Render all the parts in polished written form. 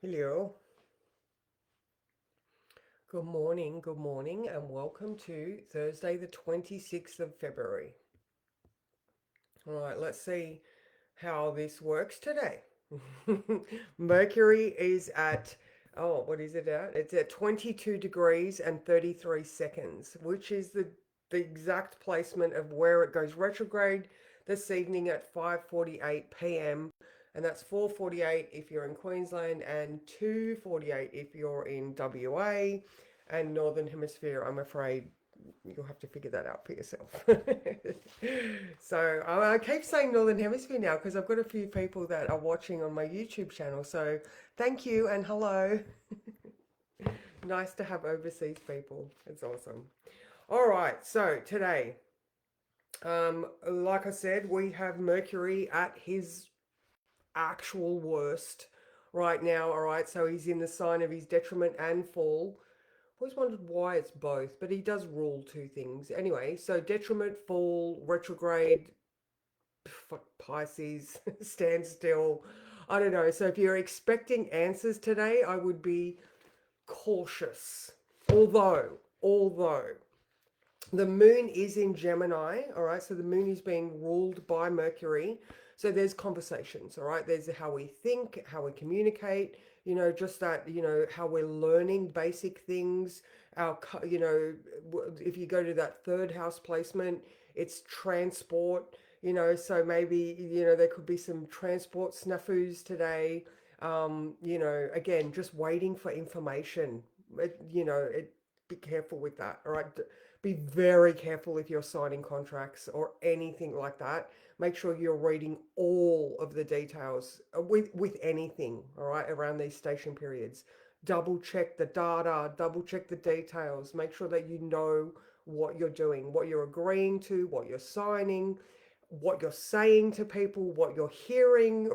Hello, good morning, and welcome to Thursday, the 26th of February. All right, let's see how this works today. Mercury is at, oh, what is it at? It's at 22 degrees and 33 seconds, which is the exact placement of where it goes retrograde this evening at 5:48 p.m. And that's 4:48 if you're in Queensland and 2:48 if you're in WA and Northern Hemisphere. I'm afraid you'll have to figure that out for yourself. So I keep saying Northern Hemisphere now because I've got a few people that are watching on my YouTube channel. So thank you and hello. Nice to have overseas people. It's awesome. All right. So today, like I said, we have Mercury at his actual worst right now. All right. So he's in the sign of his detriment and fall. Always wondered why it's both, but he does rule two things. Anyway, so detriment, fall, retrograde, Pisces, standstill. I don't know. So if you're expecting answers today, I would be cautious. Although the moon is in Gemini, all right? So the moon is being ruled by Mercury. So there's conversations, all right? There's how we think, how we communicate, just that, how we're learning basic things. If you go to that third house placement, it's transport, so maybe, there could be some transport snafus today. Again, just waiting for information. Be careful with that, all right? Be very careful if you're signing contracts or anything like that. Make sure you're reading all of the details with anything, all right, around these station periods. Double check the data, double check the details. Make sure that you know what you're doing, what you're agreeing to, what you're signing, what you're saying to people, what you're hearing.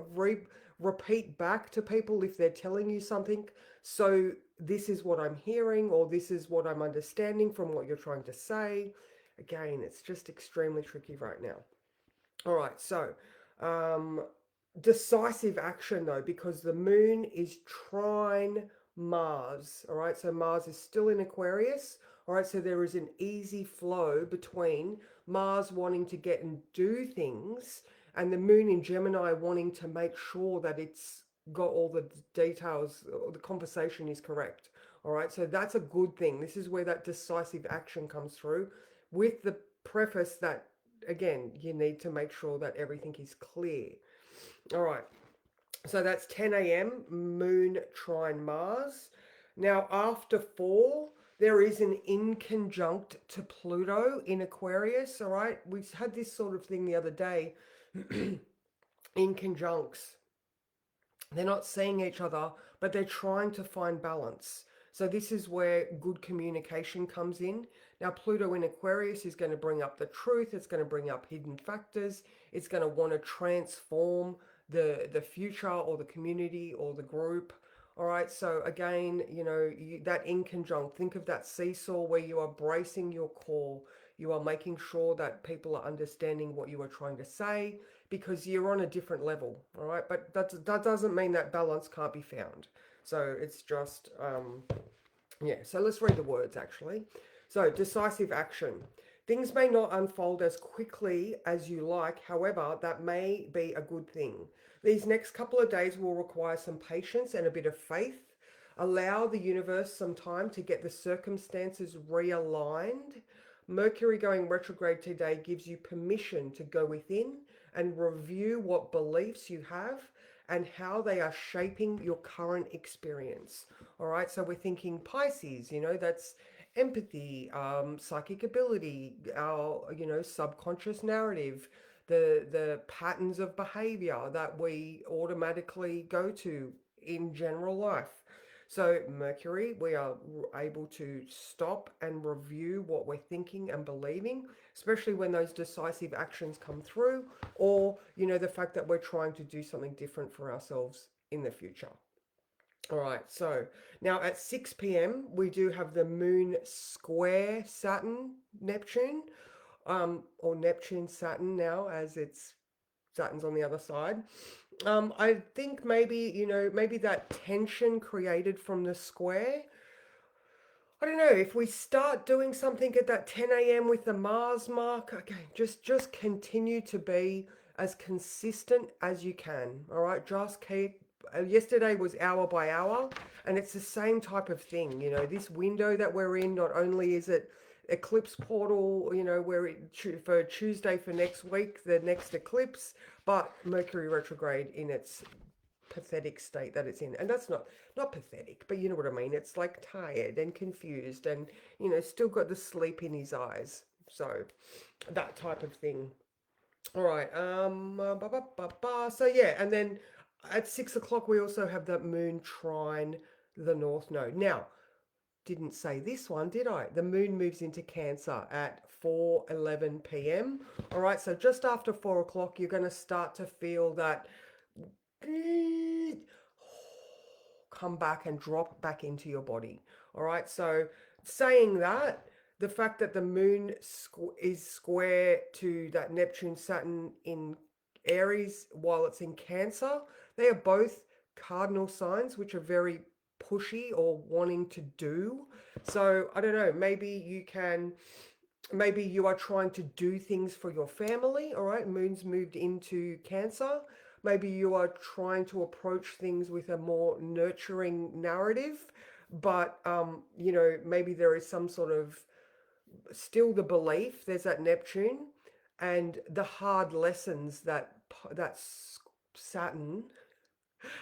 Repeat back to people if they're telling you something. So this is what I'm hearing, or this is what I'm understanding from what you're trying to say. Again, it's just extremely tricky right now. All right, so um, decisive action though, because the moon is trine Mars. All right, so Mars is still in Aquarius. All right, so there is an easy flow between Mars wanting to get and do things and the moon in Gemini wanting to make sure that it's got all the details, or the conversation is correct. All right, so that's a good thing. This is where that decisive action comes through with the preface that, again, you need to make sure that everything is clear. All right, so that's 10 a.m. Moon trine Mars. Now, after 4, there is an inconjunct to Pluto in Aquarius. All right, we had this sort of thing the other day. Inconjuncts, they're not seeing each other, but they're trying to find balance. So this is where good communication comes in. Now, Pluto in Aquarius is going to bring up the truth. It's going to bring up hidden factors. It's going to want to transform the future or the community or the group. All right. So again, that inconjunct, think of that seesaw where you are bracing your core. You are making sure that people are understanding what you are trying to say, because you're on a different level, all right? But that doesn't mean that balance can't be found. So it's just, yeah. So let's read the words actually. So decisive action. Things may not unfold as quickly as you like, however, that may be a good thing. These next couple of days will require some patience and a bit of faith. Allow the universe some time to get the circumstances realigned. Mercury going retrograde today gives you permission to go within and review what beliefs you have and how they are shaping your current experience. All right, so we're thinking Pisces, that's empathy, psychic ability, our, subconscious narrative, the patterns of behavior that we automatically go to in general life. So, Mercury, we are able to stop and review what we're thinking and believing, especially when those decisive actions come through, or, the fact that we're trying to do something different for ourselves in the future. All right, so now at 6 p.m., we do have the moon square Saturn, Neptune, or Neptune Saturn now, as it's Saturn's on the other side. I think maybe, maybe that tension created from the square. I don't know if we start doing something at that 10 a.m. with the Mars mark. Okay, just continue to be as consistent as you can. All right, just keep. Yesterday was hour by hour, and it's the same type of thing. This window that we're in. Not only is it eclipse portal, where for Tuesday for next week, the next eclipse, but Mercury retrograde in its pathetic state that it's in. And that's not pathetic, but you know what I mean. It's like tired and confused and still got the sleep in his eyes. So that type of thing. All right. So yeah, and then at 6 o'clock we also have that moon trine the north node. Now, didn't say this one, did I? The moon moves into Cancer at 4:11 p.m. All right, so just after 4 o'clock, you're going to start to feel that come back and drop back into your body. All right. So, saying that, the fact that the moon is square to that Neptune Saturn in Aries while it's in Cancer, they are both cardinal signs which are very pushy or wanting to do. So, I don't know, maybe you are trying to do things for your family. All right, moon's moved into Cancer. Maybe you are trying to approach things with a more nurturing narrative, but maybe there is some sort of still the belief there's that Neptune and the hard lessons that Saturn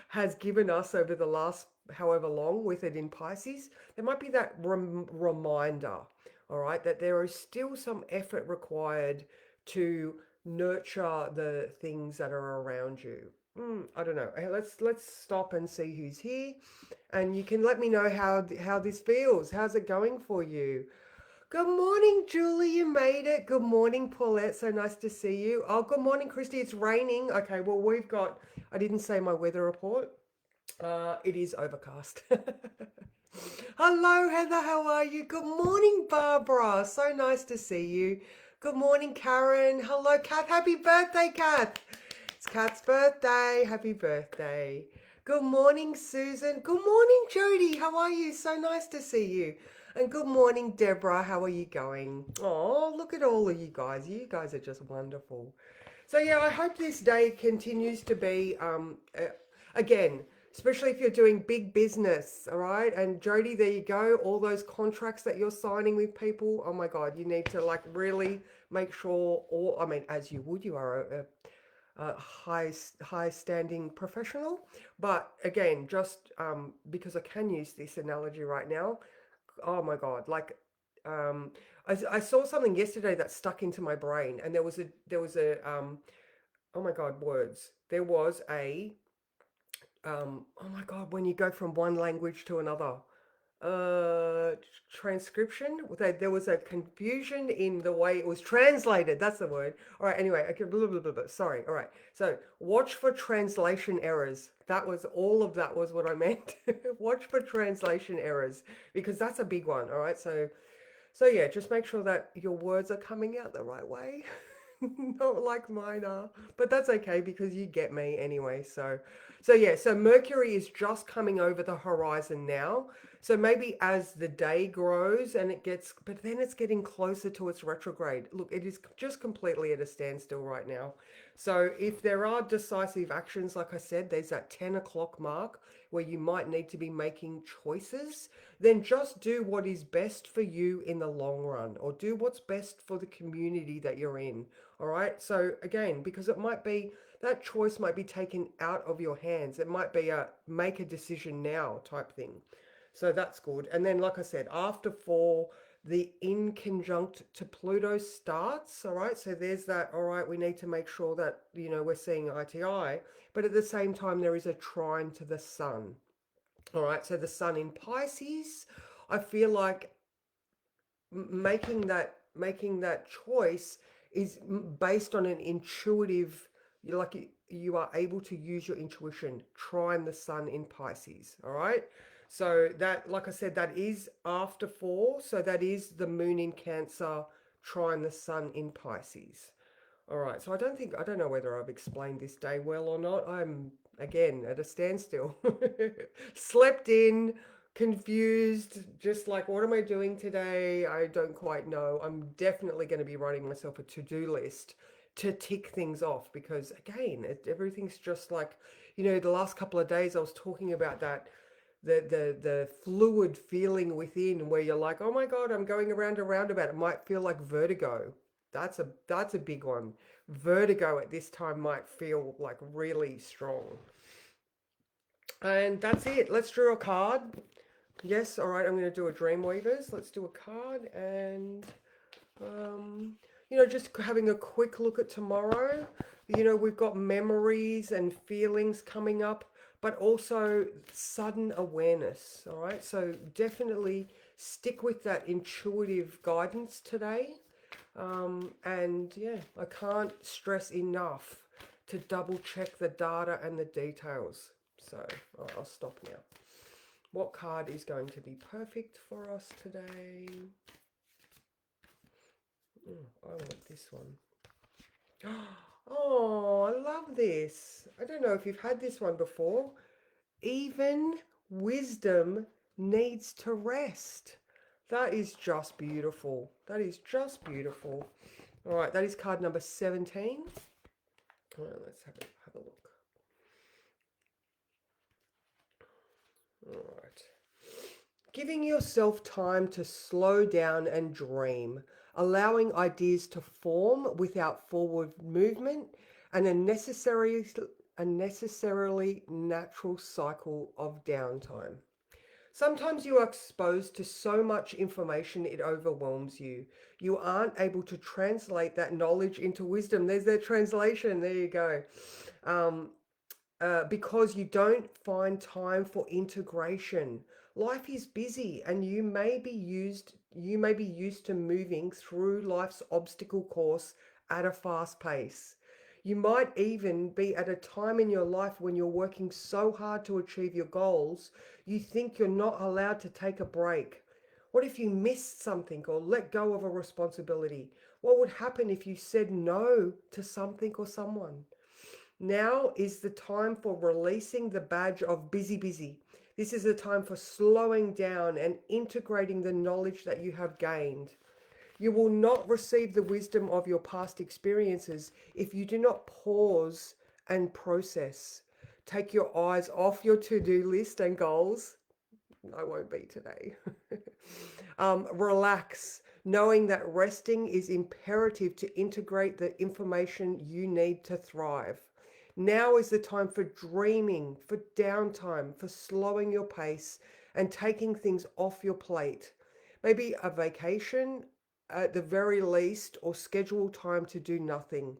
has given us over the last however long with it in Pisces. There might be that reminder, all right, that there is still some effort required to nurture the things that are around you. I don't know. Hey, let's stop and see who's here, and you can let me know how this feels. How's it going for you? Good morning, Julie. You made it. Good morning, Paulette. So nice to see you. Oh, good morning, Christy. It's raining. Okay, well, I didn't say my weather report. It is overcast. Hello, Heather. How are you? Good morning, Barbara. So nice to see you. Good morning, Karen. Hello, Kath. Happy birthday, Kath. It's Kath's birthday. Happy birthday. Good morning, Susan. Good morning, Jody. How are you? So nice to see you. And good morning, Deborah. How are you going? Oh, look at all of you guys. You guys are just wonderful. So yeah, I hope this day continues to be again, especially if you're doing big business, all right? And Jody, there you go. All those contracts that you're signing with people. Oh my God, you need to like really make sure I mean, as you would, you are a high standing professional. But again, just because I can use this analogy right now, oh my God, like um, I saw something yesterday that stuck into my brain, and there was a oh my God, words. There was a oh my God, when you go from one language to another, uh, transcription. There was a confusion in the way it was translated. That's the word. All right. Anyway, okay. Blah, blah, blah, blah. Sorry. All right. So watch for translation errors. That was all of that was what I meant. Watch for translation errors because that's a big one. All right. So yeah, just make sure that your words are coming out the right way. Not like mine are, but that's okay because you get me anyway. So yeah, so Mercury is just coming over the horizon now. So maybe as the day grows and but then it's getting closer to its retrograde. Look, it is just completely at a standstill right now. So if there are decisive actions, like I said, there's that 10 o'clock mark where you might need to be making choices, then just do what is best for you in the long run, or do what's best for the community that you're in. All right. So again, because it might be that choice might be taken out of your hands. It might be a make a decision now type thing. So that's good. And then, like I said, after 4, the in conjunct to Pluto starts. All right. So there's that. All right. We need to make sure that, we're seeing eye to eye. But at the same time, there is a trine to the sun. All right. So the sun in Pisces, I feel like making that choice is based on an intuitive you are able to use your intuition, trine the sun in Pisces. All right, so that, like I said, that is after 4, so that is the moon in Cancer trine the sun in Pisces. All right, so I don't know whether I've explained this day well or not. I'm again at a standstill. Slept in, confused, just like, what am I doing today? I don't quite know. I'm definitely going to be writing myself a to-do list to tick things off because, again, everything's just like, the last couple of days I was talking about that the fluid feeling within where you're like, oh my God, I'm going around and roundabout. It might feel like vertigo. That's a big one. Vertigo at this time might feel like really strong. And that's it. Let's draw a card. Yes, all right, I'm going to do a Dreamweavers. Let's do a card and um, just having a quick look at tomorrow. We've got memories and feelings coming up, but also sudden awareness. All right, so definitely stick with that intuitive guidance today. And yeah, I can't stress enough to double check the data and the details. So I'll stop now. What card is going to be perfect for us today? I want this one. Oh, I love this. I don't know if you've had this one before. Even wisdom needs to rest. That is just beautiful. That is just beautiful. All right, that is card number 17. All right, let's have a look. All right. Giving yourself time to slow down and dream, allowing ideas to form without forward movement, and a necessarily natural cycle of downtime. Sometimes you are exposed to so much information it overwhelms you. You aren't able to translate that knowledge into wisdom. There's that translation. There you go. Um, because you don't find time for integration. Life is busy and you may be used to moving through life's obstacle course at a fast pace. You might even be at a time in your life when you're working so hard to achieve your goals, you think you're not allowed to take a break. What if you missed something or let go of a responsibility? What would happen if you said no to something or someone? Now is the time for releasing the badge of busy, busy. This is the time for slowing down and integrating the knowledge that you have gained. You will not receive the wisdom of your past experiences if you do not pause and process. Take your eyes off your to do list and goals. I won't be today. Relax, knowing that resting is imperative to integrate the information you need to thrive. Now is the time for dreaming, for downtime, for slowing your pace and taking things off your plate. Maybe a vacation at the very least, or schedule time to do nothing.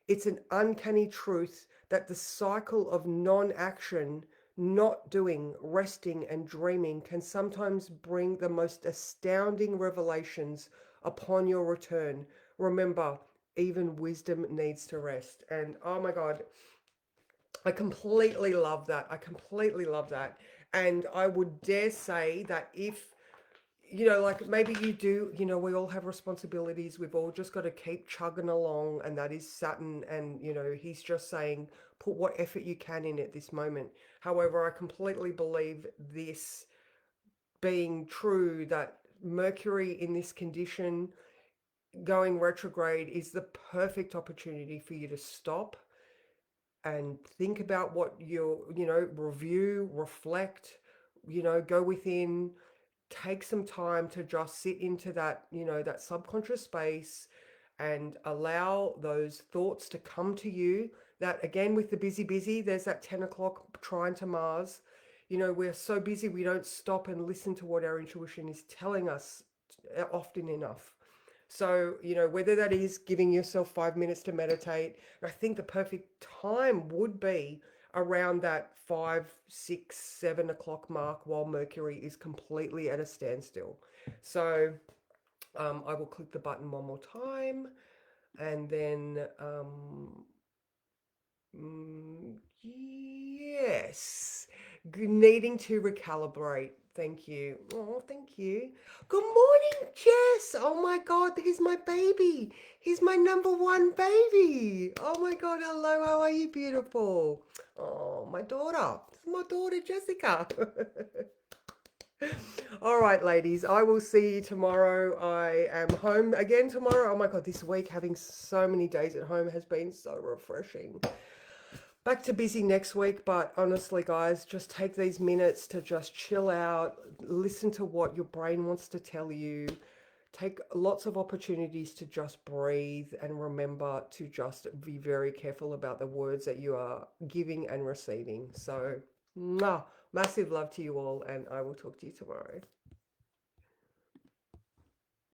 It's an uncanny truth that the cycle of non action, not doing, resting, and dreaming can sometimes bring the most astounding revelations upon your return. Remember, even wisdom needs to rest. And oh my God, I completely love that. I completely love that. And I would dare say that if, like maybe you do, we all have responsibilities. We've all just got to keep chugging along. And that is Saturn. And, he's just saying, put what effort you can in at this moment. However, I completely believe this being true that Mercury in this condition going retrograde is the perfect opportunity for you to stop and think about what review, reflect, go within, take some time to just sit into that, that subconscious space and allow those thoughts to come to you. That again, with the busy, busy, there's that 10 o'clock trine to Mars. We're so busy, we don't stop and listen to what our intuition is telling us often enough. So, whether that is giving yourself 5 minutes to meditate, I think the perfect time would be around that 5, 6, 7 o'clock mark while Mercury is completely at a standstill. So, I will click the button one more time and then, yes, needing to recalibrate. Thank you. Oh, thank you. Good morning, Jess. Oh my God, he's my baby. He's my number one baby. Oh my God, hello. How are you, beautiful? Oh, my daughter. This is my daughter, Jessica. All right, ladies, I will see you tomorrow. I am home again tomorrow. Oh my God, this week having so many days at home has been so refreshing. Back to busy next week, but honestly, guys, just take these minutes to just chill out, listen to what your brain wants to tell you. Take lots of opportunities to just breathe and remember to just be very careful about the words that you are giving and receiving. So, mwah, massive love to you all, and I will talk to you tomorrow.